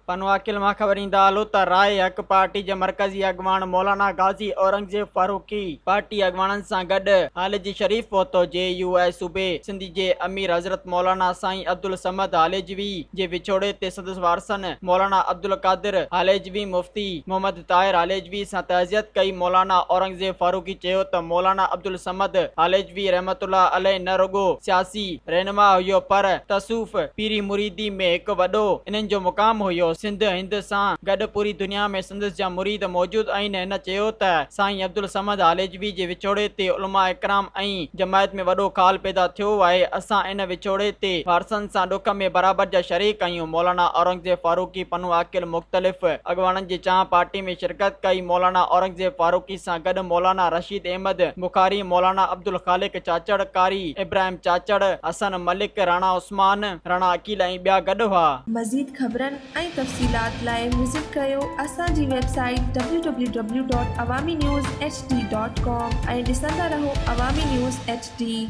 पनो अकिल मां ख़बर ईंदा हलो त राय हक़ पार्टी जे मरकज़ी अॻवान मौलाना गाज़ी औरंगज़ेब फारूकी पार्टी अॻवाननि सां गॾु हालेजी शरीफ़ पहुतो। JUI सूबे सिंध जे अमीर हज़रत मौलाना साईं अब्दुल समद हालेजवी जे विछोड़े ते संदसि वारसनि मौलाना अब्दुल कादिर हालेजवी मुफ्ती मोहम्मद ताहिर हालेजवी सां तहज़ियत कई। मौलाना औरंगज़ेब फारूकी चयो त मौलाना अब्दुल समद हालेजवी रहमतुल्लाह अलैह न रुगो सियासी रहनुमा हुयो पर तसूफ़ पीरी मुरीदी में हिकु वॾो इन्हनि जो मुक़ाम हुयो। सिंध हिंद सां गॾु पूरी दुनिया में संदसि जा मुरीद मौजूदु आहिनि। हिन चयो त साईं अब्दुल समद हालेजवी जे विछोड़े ते उलमा इकराम ऐं जमायत में वॾो ख़ाल पैदा थियो आहे। असां इन विछोड़े ते वारसनि सां ॾुख में बराबरि जा शरीक आहियूं। मौलाना औरंगज़ेब फारूकी पनो अकिल मुख़्तलिफ़ अॻवाननि जी चाह पार्टी में शिरकत कई। मौलाना औरंगज़ेब फारूकी सां गॾु मौलाना रशीद अहमद बुखारी मौलाना अब्दुल ख़ालिक चाचड़ कारी इब्राहिम चाचड़ हसन मलिक राणा उस्मान राणा अकील ऐं ॿिया गॾु हुआ। मज़ीद ख़बरनि ऐं तफ़सीलात लाइ विज़िट कयो असांजी वेबसाइट www.awamiNewsHD.com ऐं ॾिसंदा रहो अवामी न्यूज़ HD।